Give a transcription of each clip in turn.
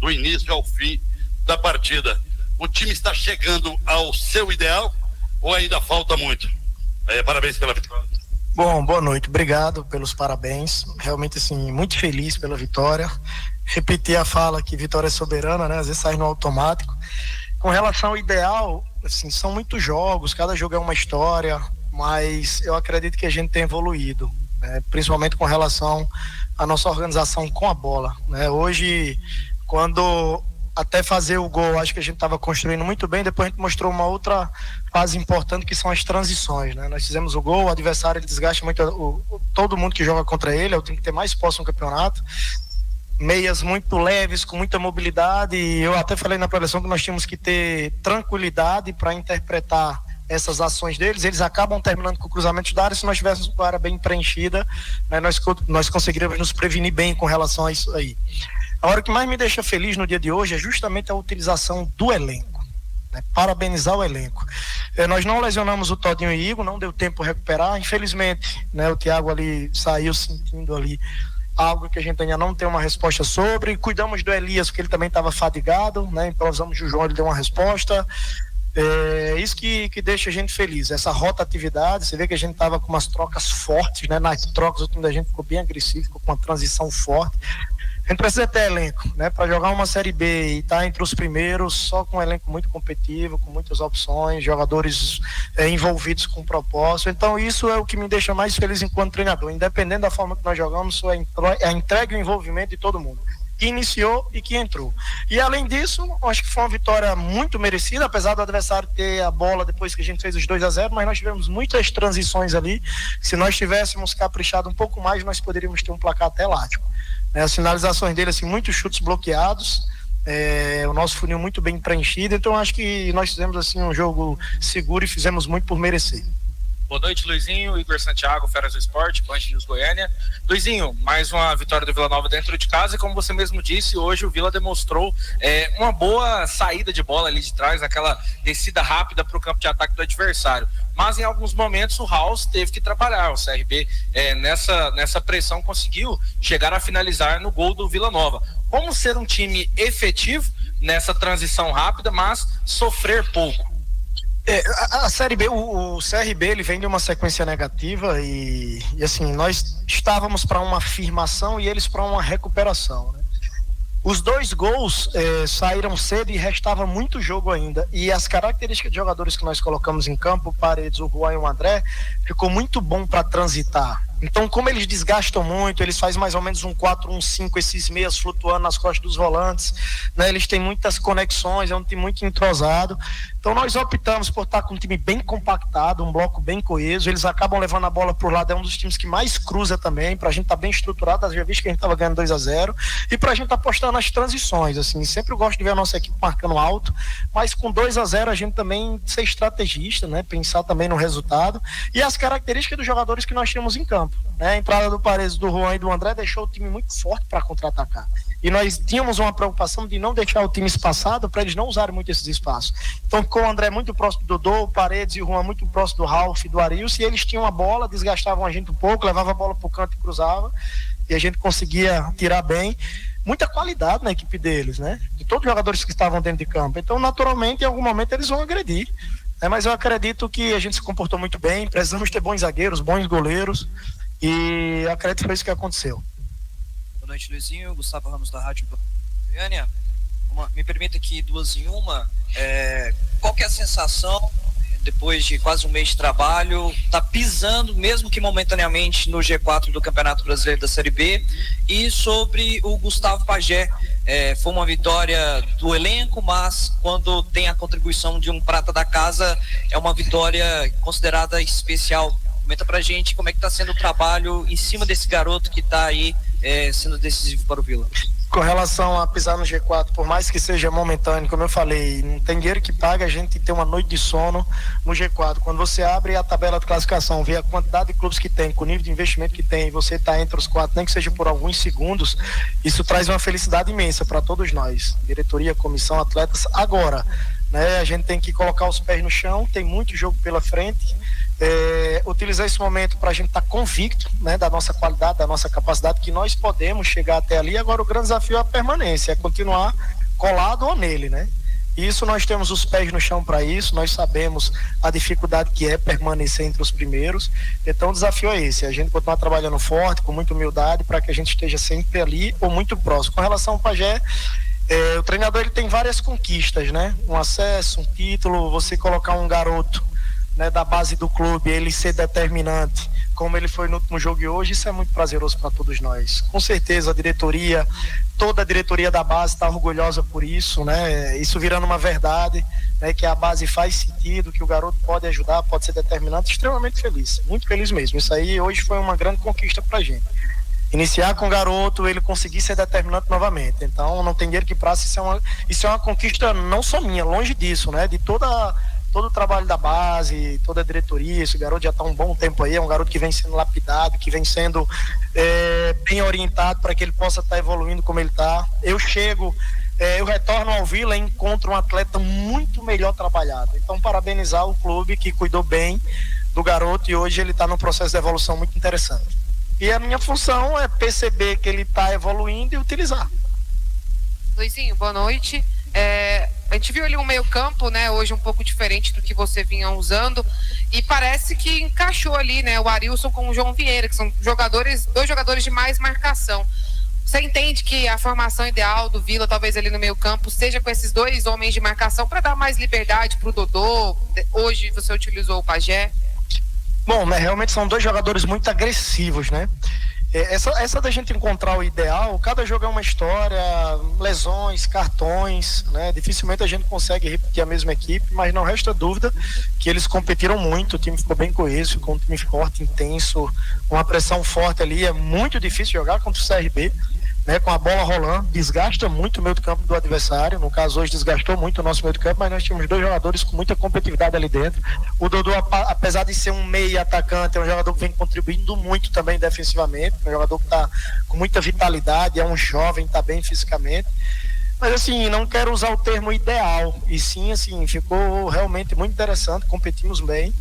do início ao fim da partida. O time está chegando ao seu ideal ou ainda falta muito? Parabéns pela vitória. Bom, boa noite, obrigado pelos parabéns, realmente assim, muito feliz pela vitória. Repetir a fala que vitória é soberana, né? Às vezes sai no automático. Com relação ao ideal, assim, são muitos jogos, cada jogo é uma história, mas eu acredito que a gente tem evoluído, né? Principalmente com relação à nossa organização com a bola, né? Hoje, quando até fazer o gol, acho que a gente estava construindo muito bem, depois a gente mostrou uma outra fase importante que são as transições, né? Nós fizemos o gol, o adversário ele desgasta muito todo mundo que joga contra ele, é o time que tem mais posse no campeonato, meias muito leves, com muita mobilidade, e eu até falei na preleção que nós tínhamos que ter tranquilidade para interpretar essas ações deles. Eles acabam terminando com o cruzamento da área. Se nós tivéssemos a área bem preenchida, né, nós conseguiríamos nos prevenir bem com relação a isso aí. Agora, o que mais me deixa feliz no dia de hoje é justamente a utilização do elenco, né? Parabenizar o elenco. Nós não lesionamos o Todinho e o Igor, não deu tempo de recuperar, infelizmente, né, o Thiago ali saiu sentindo ali algo que a gente ainda não tem uma resposta sobre. Cuidamos do Elias, porque ele também estava fadigado, né? Improvisamos o João, ele deu uma resposta. Isso que deixa a gente feliz, essa rotatividade. Você vê que a gente estava com umas trocas fortes, né? Nas trocas o time da gente ficou bem agressivo, ficou com uma transição forte. A gente precisa ter elenco, né? Para jogar uma Série B e estar entre os primeiros, só com um elenco muito competitivo, com muitas opções, jogadores envolvidos com propósito. Então isso é o que me deixa mais feliz enquanto treinador, independente da forma que nós jogamos, a entrega e o envolvimento de todo mundo, que iniciou e que entrou. E além disso, acho que foi uma vitória muito merecida, apesar do adversário ter a bola depois que a gente fez os 2-0, mas nós tivemos muitas transições ali. Se nós tivéssemos caprichado um pouco mais, nós poderíamos ter um placar até elástico. As finalizações dele, assim, muitos chutes bloqueados, o nosso funil muito bem preenchido. Então acho que nós fizemos assim um jogo seguro e fizemos muito por merecer. Boa noite, Luizinho, Igor Santiago, Feras do Esporte, Band News Goiânia. Luizinho, mais uma vitória do Vila Nova dentro de casa e como você mesmo disse, hoje o Vila demonstrou uma boa saída de bola ali de trás, aquela descida rápida para o campo de ataque do adversário. Mas em alguns momentos o House teve que trabalhar, o CRB nessa pressão conseguiu chegar a finalizar no gol do Vila Nova. Como ser um time efetivo nessa transição rápida, mas sofrer pouco? A Série B, o CRB, ele vem de uma sequência negativa e assim, nós estávamos para uma afirmação e eles para uma recuperação, né? Os dois gols saíram cedo e restava muito jogo ainda, e as características de jogadores que nós colocamos em campo, o Paredes, o Juan e o André, ficou muito bom para transitar. Então, como eles desgastam muito, eles fazem mais ou menos um 4-1-5, esses meias flutuando nas costas dos volantes, né? Eles têm muitas conexões, é um time muito entrosado. Então nós optamos por estar com um time bem compactado, um bloco bem coeso. Eles acabam levando a bola por lado, é um dos times que mais cruza também, pra gente estar bem estruturado. Já visto que a gente estava ganhando 2-0 e pra gente apostar nas transições, assim, sempre eu gosto de ver a nossa equipe marcando alto, mas com 2-0 a gente também ser estrategista, né? Pensar também no resultado e as características dos jogadores que nós tínhamos em campo, né? A entrada do Paredes, do Juan e do André deixou o time muito forte para contra-atacar. E nós tínhamos uma preocupação de não deixar o time espaçado para eles não usarem muito esses espaços. Então ficou o André muito próximo do Dodô, o Paredes e o Juan muito próximo do Ralf e do Arilson, e eles tinham a bola, desgastavam a gente um pouco, levavam a bola pro canto e cruzava, e a gente conseguia tirar bem. Muita qualidade na equipe deles, né? De todos os jogadores que estavam dentro de campo. Então, naturalmente, em algum momento eles vão agredir. Mas eu acredito que a gente se comportou muito bem, precisamos ter bons zagueiros, bons goleiros, e eu acredito que foi isso que aconteceu. Boa noite, Luizinho. Gustavo Ramos da Rádio Goiânia. Me permita aqui duas em uma. Qual que é a sensação, depois de quase um mês de trabalho, tá pisando, mesmo que momentaneamente, no G4 do Campeonato Brasileiro da Série B? E sobre o Gustavo Pajé, foi uma vitória do elenco, mas quando tem a contribuição de um prata da casa, é uma vitória considerada especial. Comenta pra gente como é que tá sendo o trabalho em cima desse garoto que tá aí sendo decisivo para o Vila. Com relação a pisar no G4, por mais que seja momentâneo, como eu falei, não tem dinheiro que paga a gente ter uma noite de sono no G4. Quando você abre a tabela de classificação, vê a quantidade de clubes que tem, com o nível de investimento que tem, e você está entre os 4, nem que seja por alguns segundos, isso traz uma felicidade imensa para todos nós, diretoria, comissão, atletas. Agora, né, a gente tem que colocar os pés no chão, tem muito jogo pela frente, utilizar esse momento para a gente estar convicto, né, da nossa qualidade, da nossa capacidade, que nós podemos chegar até ali. Agora o grande desafio é a permanência, é continuar colado ou nele, né? Isso nós temos os pés no chão para isso, nós sabemos a dificuldade que é permanecer entre os primeiros. Então o desafio é esse, a gente continuar trabalhando forte, com muita humildade, para que a gente esteja sempre ali ou muito próximo. Com relação ao Pajé, o treinador ele tem várias conquistas, né? Um acesso, um título, você colocar um garoto, né, da base do clube, ele ser determinante, como ele foi no último jogo de hoje, isso é muito prazeroso para todos nós. Com certeza a diretoria, toda a diretoria da base está orgulhosa por isso, né? Isso virando uma verdade, né, que a base faz sentido, que o garoto pode ajudar, pode ser determinante, extremamente feliz, muito feliz mesmo. Isso aí hoje foi uma grande conquista para a gente. Iniciar com o garoto, ele conseguir ser determinante novamente. Então não tem dinheiro que praça, isso é uma conquista não só minha, longe disso, né? De todo o trabalho da base, toda a diretoria. Esse garoto já está um bom tempo aí, é um garoto que vem sendo lapidado, que vem sendo bem orientado para que ele possa estar evoluindo como ele está. Eu retorno ao Vila e encontro um atleta muito melhor trabalhado. Então parabenizar o clube que cuidou bem do garoto e hoje ele está num processo de evolução muito interessante. E a minha função é perceber que ele está evoluindo e utilizar. Luizinho, boa noite. A gente viu ali um meio campo, né, hoje um pouco diferente do que você vinha usando, e parece que encaixou ali, né, o Arilson com o João Vieira, que são dois jogadores de mais marcação. Você entende que a formação ideal do Vila, talvez ali no meio campo, seja com esses dois homens de marcação para dar mais liberdade para o Dodô? Hoje você utilizou o Pajé. Bom, né, realmente são dois jogadores muito agressivos, né? Essa da gente encontrar o ideal, cada jogo é uma história, lesões, cartões, né? Dificilmente a gente consegue repetir a mesma equipe, mas não resta dúvida que eles competiram muito, o time ficou bem coeso, ficou um time forte, intenso, uma pressão forte ali. É muito difícil jogar contra o CRB, né? Com a bola rolando, desgasta muito o meio do campo do adversário. No caso hoje desgastou muito o nosso meio do campo, mas nós tínhamos dois jogadores com muita competitividade ali dentro. O Dodô, apesar de ser um meio atacante, é um jogador que vem contribuindo muito também defensivamente, é um jogador que está com muita vitalidade, é um jovem, está bem fisicamente. Mas assim, não quero usar o termo ideal, e sim, assim, ficou realmente muito interessante, competimos bem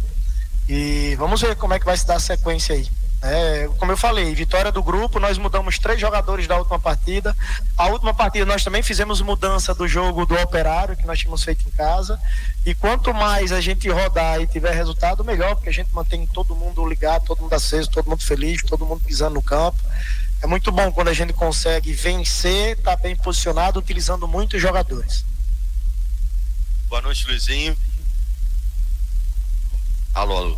e vamos ver como é que vai se dar a sequência aí. Como eu falei, vitória do grupo, nós mudamos 3 jogadores da última partida. A última partida nós também fizemos mudança do jogo do Operário, que nós tínhamos feito em casa, e quanto mais a gente rodar e tiver resultado, melhor, porque a gente mantém todo mundo ligado, todo mundo aceso, todo mundo feliz, todo mundo pisando no campo. É muito bom quando a gente consegue vencer, tá bem posicionado, utilizando muitos jogadores. Boa noite, Luizinho. Alô.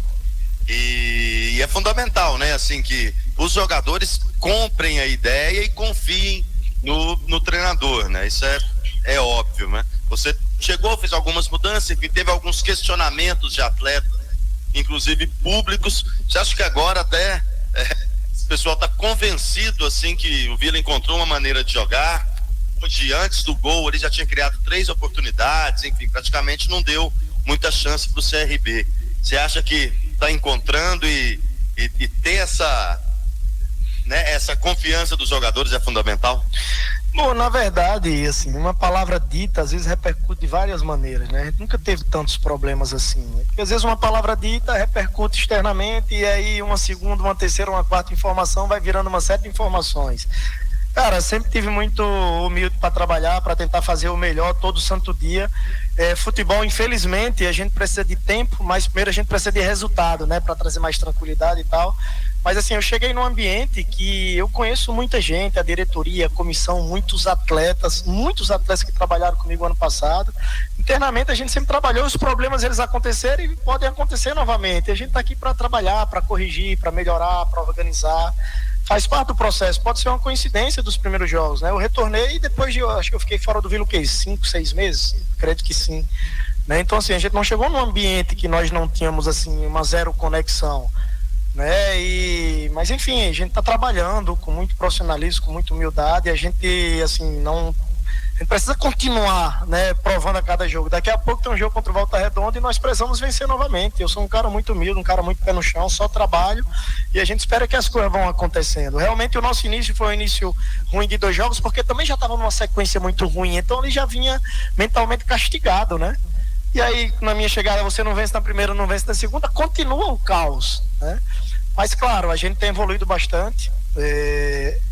E é fundamental, né, assim, que os jogadores comprem a ideia e confiem no treinador, né? Isso é óbvio, né? Você chegou, fez algumas mudanças e teve alguns questionamentos de atletas, inclusive públicos. Você acha que agora até o pessoal está convencido, assim, que o Vila encontrou uma maneira de jogar? Hoje, antes do gol, ele já tinha criado 3 oportunidades, enfim, praticamente não deu muita chance para o CRB. Você acha que está encontrando e ter essa confiança dos jogadores é fundamental? Bom, na verdade, assim, uma palavra dita às vezes repercute de várias maneiras, né? A gente nunca teve tantos problemas assim, né? Porque às vezes uma palavra dita repercute externamente e aí uma segunda, uma terceira, uma quarta informação vai virando uma série de informações. Cara, sempre tive muito humilde para trabalhar, para tentar fazer o melhor todo santo dia. Futebol, infelizmente, a gente precisa de tempo, mas primeiro a gente precisa de resultado, né, para trazer mais tranquilidade e tal. Mas assim, eu cheguei num ambiente que eu conheço muita gente, a diretoria, a comissão, muitos atletas que trabalharam comigo ano passado. Internamente a gente sempre trabalhou, os problemas eles aconteceram e podem acontecer novamente. A gente está aqui para trabalhar, para corrigir, para melhorar, para organizar. Faz parte do processo, pode ser uma coincidência dos primeiros jogos, né? Eu retornei e depois acho que eu fiquei fora do Vila o quê? 5, 6 meses? Acredito que sim, né? Então assim, a gente não chegou num ambiente que nós não tínhamos assim uma zero conexão, né? Mas enfim, a gente está trabalhando com muito profissionalismo, com muita humildade, e a gente assim, a gente precisa continuar, né, provando a cada jogo. Daqui a pouco tem um jogo contra o Volta Redonda e nós precisamos vencer novamente. Eu sou um cara muito humilde, um cara muito pé no chão, só trabalho e a gente espera que as coisas vão acontecendo. Realmente o nosso início foi um início ruim de 2 jogos, porque também já estava numa sequência muito ruim, então ele já vinha mentalmente castigado, né? e aí na minha chegada você não vence na primeira, não vence na segunda, continua o caos, né? Mas claro, a gente tem evoluído bastante.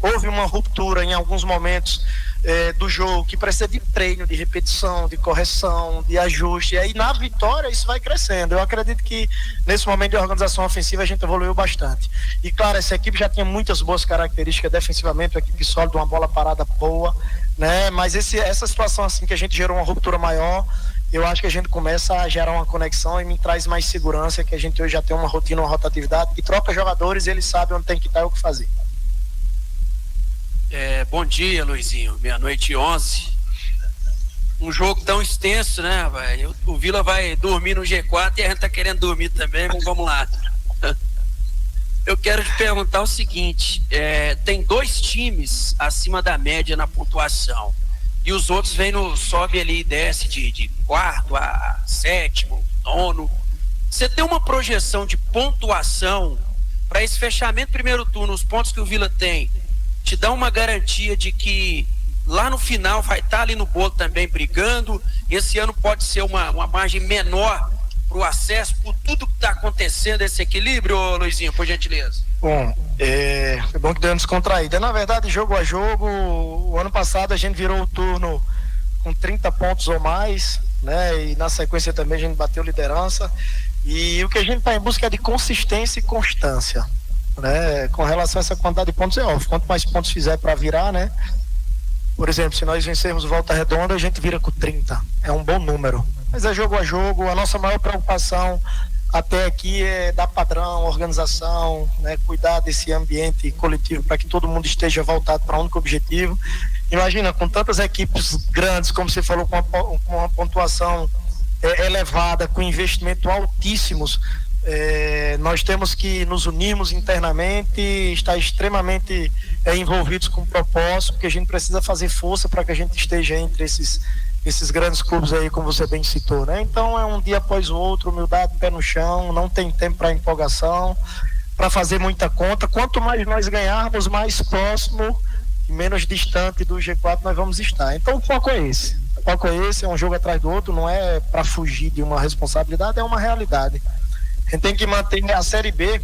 Houve uma ruptura em alguns momentos do jogo que precisa de treino, de repetição, de correção, de ajuste, e aí na vitória isso vai crescendo. Eu acredito que nesse momento de organização ofensiva a gente evoluiu bastante, e claro, essa equipe já tinha muitas boas características defensivamente, uma equipe sólida, uma bola parada boa, né? Mas essa situação assim que a gente gerou uma ruptura maior, eu acho que a gente começa a gerar uma conexão e me traz mais segurança, que a gente hoje já tem uma rotina, uma rotatividade, e troca jogadores, eles sabem onde tem que estar e o que fazer. Bom dia, Luizinho, meia-noite e 11. Um jogo tão extenso, né, velho? O Vila vai dormir no G4 e a gente tá querendo dormir também, mas vamos lá. Eu quero te perguntar o seguinte, tem 2 times acima da média na pontuação, e os outros sobe ali e desce de quarto a sétimo, nono. Você tem uma projeção de pontuação para esse fechamento primeiro turno, os pontos que o Vila tem, te dá uma garantia de que lá no final vai estar ali no bolo também brigando? Esse ano pode ser uma margem menor para o acesso, por tudo que está acontecendo, esse equilíbrio, Luizinho, por gentileza? Bom, é bom que deu uma descontraída. Na verdade, jogo a jogo, o ano passado a gente virou o turno com 30 pontos ou mais, né? E na sequência também a gente bateu liderança. E o que a gente está em busca é de consistência e constância, né? Com relação a essa quantidade de pontos, é óbvio, quanto mais pontos fizer para virar, né? Por exemplo, se nós vencermos o Volta Redonda, a gente vira com 30, é um bom número, mas é jogo a jogo. A nossa maior preocupação até aqui é dar padrão, organização, né? Cuidar desse ambiente coletivo para que todo mundo esteja voltado para um único objetivo. Imagina, com tantas equipes grandes, como você falou, com uma pontuação elevada, com investimento altíssimos, nós temos que nos unirmos internamente, estar extremamente envolvidos com o propósito, porque a gente precisa fazer força para que a gente esteja entre esses grandes clubes aí, como você bem citou, né? Então é um dia após o outro, humildade, pé no chão, não tem tempo para empolgação, para fazer muita conta. Quanto mais nós ganharmos, mais próximo e menos distante do G4 nós vamos estar. Então o foco é esse. O foco é esse, é um jogo atrás do outro, não é para fugir de uma responsabilidade, é uma realidade. A gente tem que manter a Série B.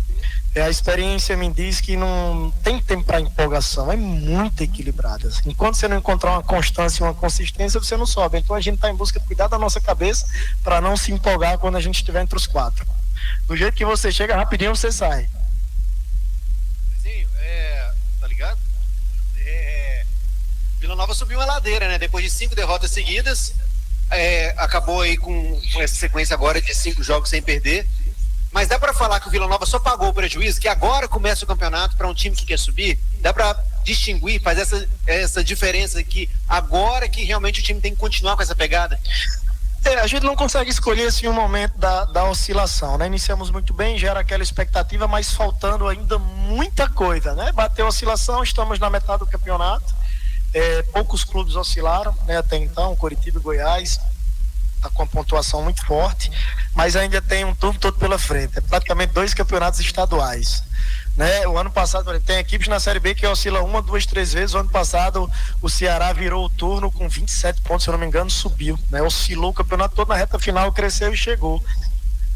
A experiência me diz que não tem tempo para empolgação, é muito equilibrada. Enquanto você não encontrar uma constância e uma consistência, você não sobe. Então a gente está em busca de cuidar da nossa cabeça para não se empolgar quando a gente estiver entre os 4. Do jeito que você chega, rapidinho você sai. Sim, tá ligado? Vila Nova subiu uma ladeira, né? Depois de 5 derrotas seguidas, acabou aí com essa sequência agora de 5 jogos sem perder. Mas dá para falar que o Vila Nova só pagou o prejuízo, que agora começa o campeonato para um time que quer subir? Dá para distinguir, fazer essa diferença aqui, agora que realmente o time tem que continuar com essa pegada? A gente não consegue escolher assim um momento da oscilação, né? Iniciamos muito bem, gera aquela expectativa, mas faltando ainda muita coisa, né? Bateu a oscilação, estamos na metade do campeonato, poucos clubes oscilaram, né? Até então, Coritiba e Goiás está com uma pontuação muito forte, mas ainda tem um turno todo pela frente, praticamente 2 campeonatos estaduais, né? O ano passado tem equipes na Série B que oscila 1, 2, 3 vezes. O ano passado o Ceará virou o turno com 27 pontos, se eu não me engano, subiu, né? Oscilou o campeonato todo, na reta final cresceu e chegou.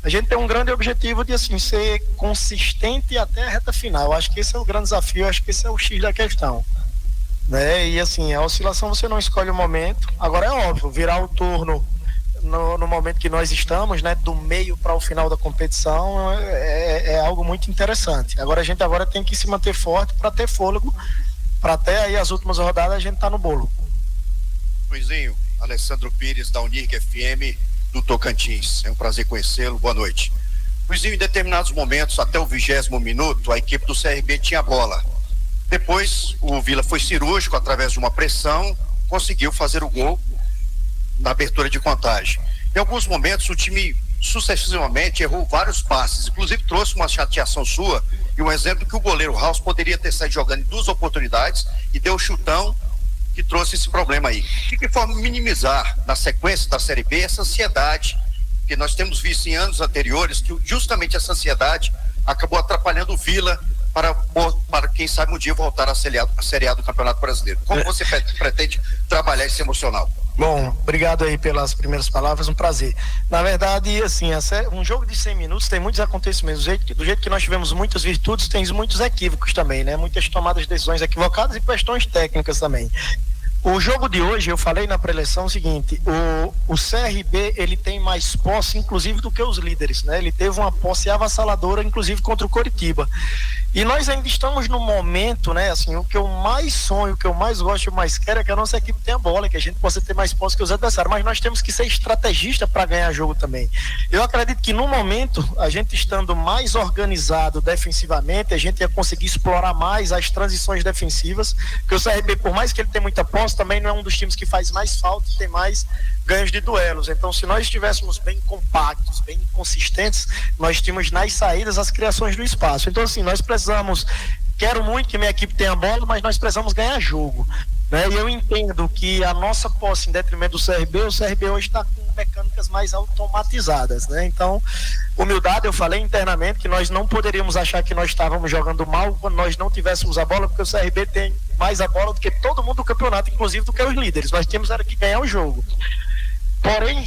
A gente tem um grande objetivo de assim ser consistente até a reta final. Eu acho que esse é o grande desafio, eu acho que esse é o X da questão, né? E assim, a oscilação você não escolhe o momento. Agora é óbvio, virar o turno no momento que nós estamos, né, do meio para o final da competição, é algo muito interessante. Agora a gente tem que se manter forte para ter fôlego, para até aí as últimas rodadas a gente tá no bolo. Luizinho, Alessandro Pires da Unirg FM do Tocantins, é um prazer conhecê-lo, boa noite. Luizinho, em determinados momentos, até o 20º minuto, a equipe do CRB tinha bola. Depois o Vila foi cirúrgico, através de uma pressão, conseguiu fazer o gol na abertura de contagem. Em alguns momentos o time sucessivamente errou vários passes, inclusive trouxe uma chateação sua e um exemplo que o goleiro House poderia ter saído jogando em 2 oportunidades e deu o chutão que trouxe esse problema aí. De que forma minimizar na sequência da Série B essa ansiedade que nós temos visto em anos anteriores, que justamente essa ansiedade acabou atrapalhando o Vila para quem sabe um dia voltar à Série A do Campeonato Brasileiro. Como você pretende trabalhar esse emocional? Bom, obrigado aí pelas primeiras palavras, um prazer. Na verdade, assim, um jogo de 100 minutos tem muitos acontecimentos. Do jeito que nós tivemos muitas virtudes, tem muitos equívocos também, né? Muitas tomadas de decisões equivocadas e questões técnicas também. O jogo de hoje, eu falei na pré-eleição o seguinte, o CRB, ele tem mais posse, inclusive, do que os líderes, né? Ele teve uma posse avassaladora, inclusive, contra o Coritiba. E nós ainda estamos no momento, né, assim, o que eu mais sonho, o que eu mais gosto, o mais quero é que a nossa equipe tenha bola, que a gente possa ter mais posse que os adversários, mas nós temos que ser estrategista para ganhar jogo também. Eu acredito que no momento, a gente estando mais organizado defensivamente, a gente ia conseguir explorar mais as transições defensivas, porque o CRB, por mais que ele tenha muita posse, também não é um dos times que faz mais falta e tem mais ganhos de duelos. Então, se nós estivéssemos bem compactos, bem consistentes, nós tínhamos nas saídas as criações do espaço. Então, assim, nós precisamos, quero muito que minha equipe tenha bola, mas nós precisamos ganhar jogo, né? E eu entendo que a nossa posse em detrimento do CRB, o CRB hoje está com mecânicas mais automatizadas, né? Então, humildade, eu falei internamente que nós não poderíamos achar que nós estávamos jogando mal quando nós não tivéssemos a bola, porque o CRB tem mais a bola do que todo mundo do campeonato, inclusive do que os líderes. Nós tínhamos era que ganhar o jogo. Porém,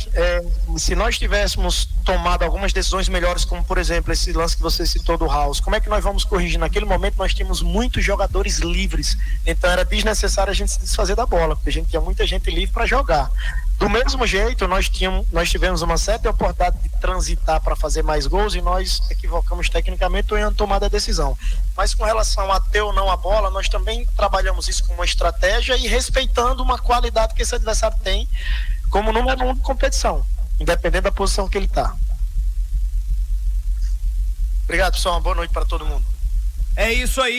se nós tivéssemos tomado algumas decisões melhores, como por exemplo esse lance que você citou do House, como é que nós vamos corrigir? Naquele momento nós tínhamos muitos jogadores livres, então era desnecessário a gente se desfazer da bola, porque a gente tinha muita gente livre para jogar. Do mesmo jeito, nós tivemos uma certa oportunidade de transitar para fazer mais gols e nós equivocamos tecnicamente em tomar a decisão. Mas com relação a ter ou não a bola, nós também trabalhamos isso com uma estratégia e respeitando uma qualidade que esse adversário tem como número 1 de competição, independente da posição que ele está. Obrigado, pessoal. Uma boa noite para todo mundo. É isso aí.